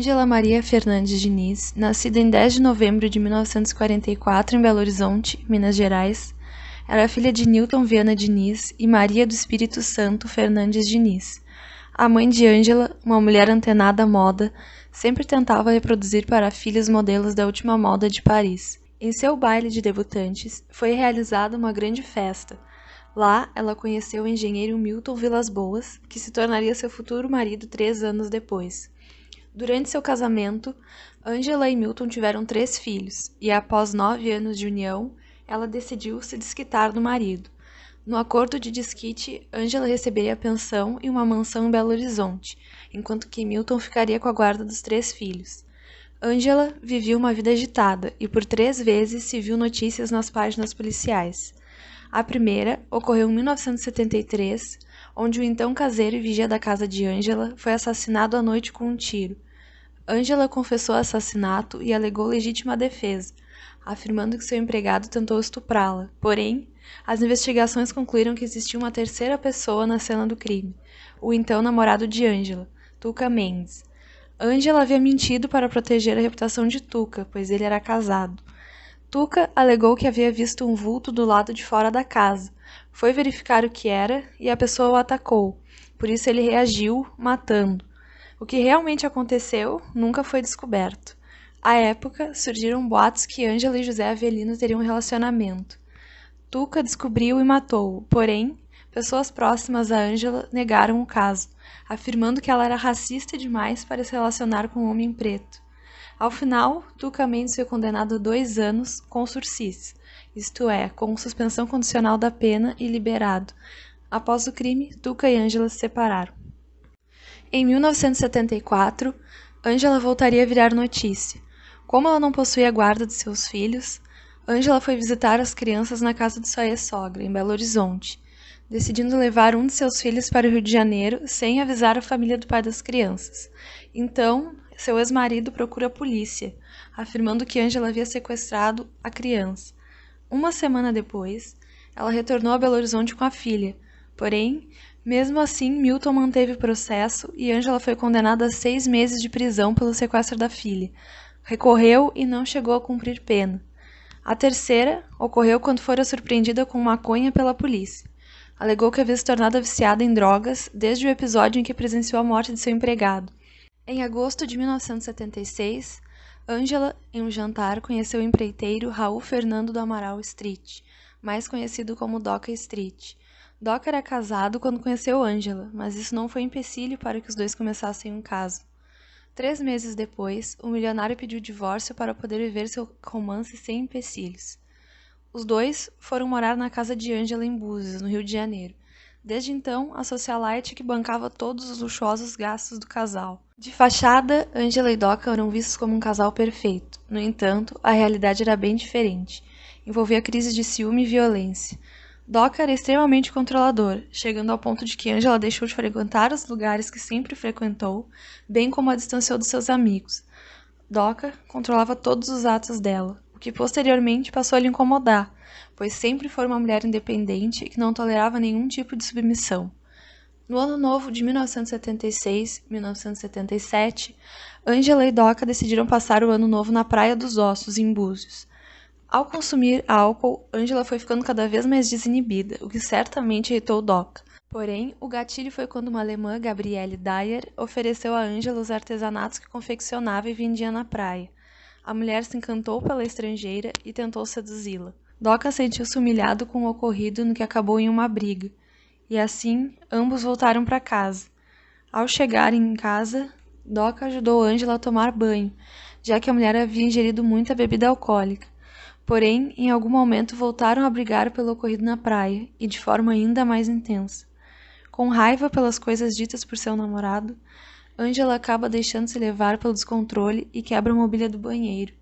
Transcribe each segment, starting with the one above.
Ângela Maria Fernandes Diniz, nascida em 10 de novembro de 1944 em Belo Horizonte, Minas Gerais, era filha de Nilton Viana Diniz e Maria do Espírito Santo Fernandes Diniz. A mãe de Ângela, uma mulher antenada à moda, sempre tentava reproduzir para a filha os modelos da última moda de Paris. Em seu baile de debutantes, foi realizada uma grande festa. Lá, ela conheceu o engenheiro Milton Vilas Boas, que se tornaria seu futuro marido 3 anos depois. Durante seu casamento, Ângela e Milton tiveram 3 filhos, e após 9 anos de união, ela decidiu se desquitar do marido. No acordo de desquite, Ângela receberia a pensão e uma mansão em Belo Horizonte, enquanto que Milton ficaria com a guarda dos 3 filhos. Ângela vivia uma vida agitada e por 3 vezes se viu notícias nas páginas policiais. A primeira ocorreu em 1973, onde o então caseiro e vigia da casa de Ângela foi assassinado à noite com um tiro. Ângela confessou o assassinato e alegou legítima defesa, afirmando que seu empregado tentou estuprá-la. Porém, as investigações concluíram que existia uma terceira pessoa na cena do crime, o então namorado de Ângela, Tuca Mendes. Ângela havia mentido para proteger a reputação de Tuca, pois ele era casado. Tuca alegou que havia visto um vulto do lado de fora da casa. Foi verificar o que era e a pessoa o atacou. Por isso ele reagiu, matando. O que realmente aconteceu nunca foi descoberto. À época, surgiram boatos que Ângela e José Avelino teriam um relacionamento. Tuca descobriu e matou-o, porém, pessoas próximas a Ângela negaram o caso, afirmando que ela era racista demais para se relacionar com um homem preto. Ao final, Tuca Mendes foi condenado a 2 anos com sursis, isto é, com suspensão condicional da pena e liberado. Após o crime, Tuca e Ângela se separaram. Em 1974, Ângela voltaria a virar notícia. Como ela não possuía a guarda de seus filhos, Ângela foi visitar as crianças na casa de sua ex-sogra, em Belo Horizonte, decidindo levar um de seus filhos para o Rio de Janeiro sem avisar a família do pai das crianças. Então, seu ex-marido procura a polícia, afirmando que Ângela havia sequestrado a criança. Uma semana depois, ela retornou a Belo Horizonte com a filha. Porém, mesmo assim, Milton manteve o processo e Ângela foi condenada a 6 meses de prisão pelo sequestro da filha. Recorreu e não chegou a cumprir pena. A terceira ocorreu quando fora surpreendida com maconha pela polícia. Alegou que havia se tornado viciada em drogas desde o episódio em que presenciou a morte de seu empregado. Em agosto de 1976, Ângela, em um jantar, conheceu o empreiteiro Raul Fernando do Amaral Street, mais conhecido como Doca Street. Doca era casado quando conheceu Ângela, mas isso não foi empecilho para que os dois começassem um caso. 3 meses depois, o milionário pediu divórcio para poder viver seu romance sem empecilhos. Os dois foram morar na casa de Ângela em Búzios, no Rio de Janeiro. Desde então, a socialite que bancava todos os luxuosos gastos do casal. De fachada, Ângela e Doca eram vistos como um casal perfeito. No entanto, a realidade era bem diferente. Envolvia crises de ciúme e violência. Doca era extremamente controlador, chegando ao ponto de que Ângela deixou de frequentar os lugares que sempre frequentou, bem como a distanciou dos seus amigos. Doca controlava todos os atos dela, o que posteriormente passou a lhe incomodar, pois sempre foi uma mulher independente que não tolerava nenhum tipo de submissão. No ano novo de 1976-1977, Ângela e Doca decidiram passar o ano novo na Praia dos Ossos, em Búzios. Ao consumir álcool, Ângela foi ficando cada vez mais desinibida, o que certamente irritou Doca. Porém, o gatilho foi quando uma alemã, Gabriele Dyer, ofereceu a Ângela os artesanatos que confeccionava e vendia na praia. A mulher se encantou pela estrangeira e tentou seduzi-la. Doca sentiu-se humilhado com o ocorrido, no que acabou em uma briga. E assim, ambos voltaram para casa. Ao chegarem em casa, Doca ajudou Ângela a tomar banho, já que a mulher havia ingerido muita bebida alcoólica. Porém, em algum momento voltaram a brigar pelo ocorrido na praia, e de forma ainda mais intensa. Com raiva pelas coisas ditas por seu namorado, Ângela acaba deixando-se levar pelo descontrole e quebra a mobília do banheiro.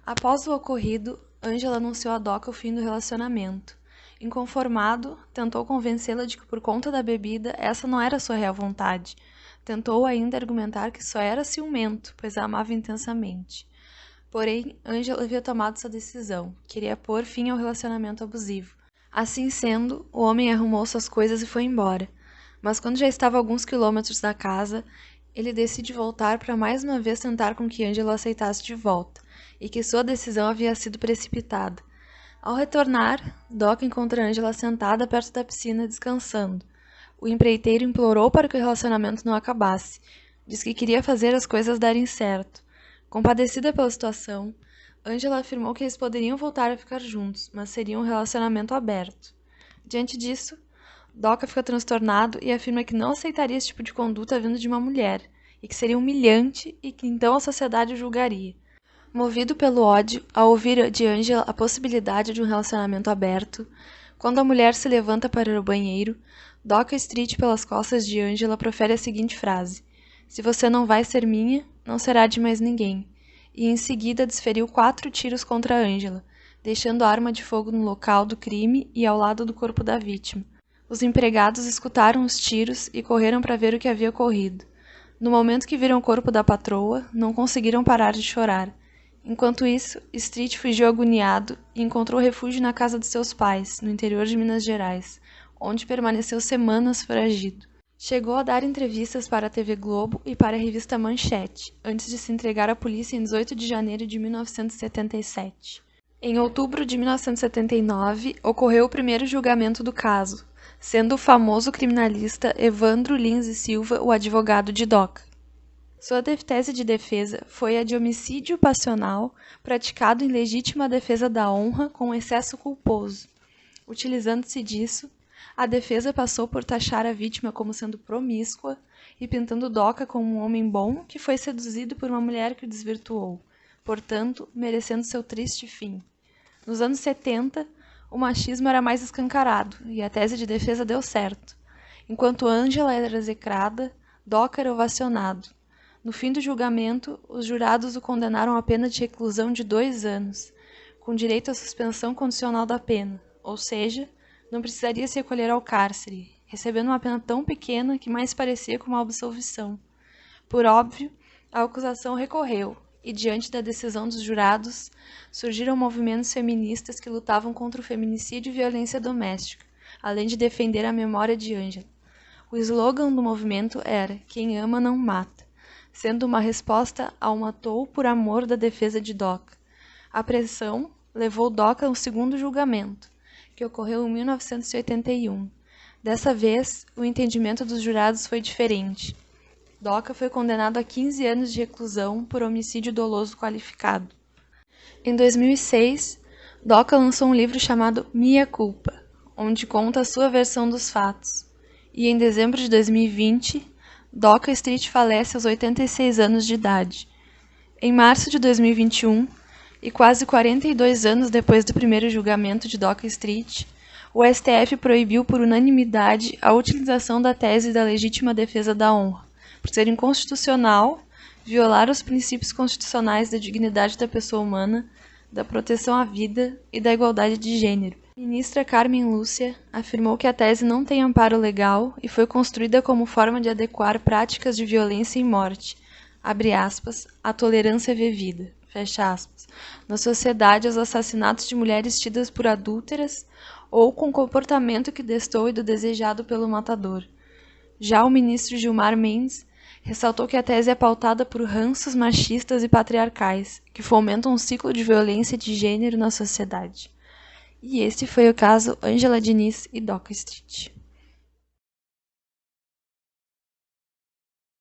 Após o ocorrido, Ângela anunciou a Doca o fim do relacionamento. Inconformado, tentou convencê-la de que por conta da bebida essa não era sua real vontade. Tentou ainda argumentar que só era ciumento, pois a amava intensamente. Porém, Ângela havia tomado sua decisão, queria pôr fim ao relacionamento abusivo. Assim sendo, o homem arrumou suas coisas e foi embora. Mas quando já estava a alguns quilômetros da casa, Ele decide voltar para mais uma vez tentar com que Angela aceitasse de volta, e que sua decisão havia sido precipitada. Ao retornar, Doc encontra Angela sentada perto da piscina, descansando. O empreiteiro implorou para que o relacionamento não acabasse. Diz que queria fazer as coisas darem certo. Compadecida pela situação, Angela afirmou que eles poderiam voltar a ficar juntos, mas seria um relacionamento aberto. Diante disso, Doca fica transtornado e afirma que não aceitaria esse tipo de conduta vindo de uma mulher, e que seria humilhante e que então a sociedade o julgaria. Movido pelo ódio, ao ouvir de Angela a possibilidade de um relacionamento aberto, quando a mulher se levanta para ir ao banheiro, Doca Street pelas costas de Angela profere a seguinte frase: "Se você não vai ser minha, não será de mais ninguém", e em seguida desferiu 4 tiros contra Angela, deixando a arma de fogo no local do crime e ao lado do corpo da vítima. Os empregados escutaram os tiros e correram para ver o que havia ocorrido. No momento que viram o corpo da patroa, não conseguiram parar de chorar. Enquanto isso, Street fugiu agoniado e encontrou refúgio na casa de seus pais, no interior de Minas Gerais, onde permaneceu semanas foragido. Chegou a dar entrevistas para a TV Globo e para a revista Manchete, antes de se entregar à polícia em 18 de janeiro de 1977. Em outubro de 1979, ocorreu o primeiro julgamento do caso, sendo o famoso criminalista Evandro Lins e Silva o advogado de Doca. Sua tese de defesa foi a de homicídio passional praticado em legítima defesa da honra com excesso culposo. Utilizando-se disso, a defesa passou por taxar a vítima como sendo promíscua e pintando Doca como um homem bom que foi seduzido por uma mulher que o desvirtuou, portanto, merecendo seu triste fim. Nos anos 70, o machismo era mais escancarado e a tese de defesa deu certo. Enquanto Angela era execrada, Doca era ovacionado. No fim do julgamento, os jurados o condenaram a pena de reclusão de 2 anos, com direito à suspensão condicional da pena, ou seja, não precisaria se recolher ao cárcere, recebendo uma pena tão pequena que mais parecia com uma absolvição. Por óbvio, a acusação recorreu, e diante da decisão dos jurados, surgiram movimentos feministas que lutavam contra o feminicídio e violência doméstica, além de defender a memória de Angela. O slogan do movimento era "Quem ama não mata", sendo uma resposta ao matou por amor da defesa de Doca. A pressão levou Doca ao segundo julgamento, que ocorreu em 1981. Dessa vez, o entendimento dos jurados foi diferente. Doca foi condenado a 15 anos de reclusão por homicídio doloso qualificado. Em 2006, Doca lançou um livro chamado Mea Culpa, onde conta a sua versão dos fatos. E em dezembro de 2020, Doca Street falece aos 86 anos de idade. Em março de 2021, e quase 42 anos depois do primeiro julgamento de Doca Street, o STF proibiu por unanimidade a utilização da tese da legítima defesa da honra, por ser inconstitucional, violar os princípios constitucionais da dignidade da pessoa humana, da proteção à vida e da igualdade de gênero. Ministra Carmen Lúcia afirmou que a tese não tem amparo legal e foi construída como forma de adequar práticas de violência e morte, abre aspas, a tolerância vivida, fecha aspas, na sociedade aos assassinatos de mulheres tidas por adúlteras ou com comportamento que destoe do desejado pelo matador. Já o ministro Gilmar Mendes ressaltou que a tese é pautada por ranços machistas e patriarcais, que fomentam um ciclo de violência de gênero na sociedade. E esse foi o caso Angela Diniz e Doca Street.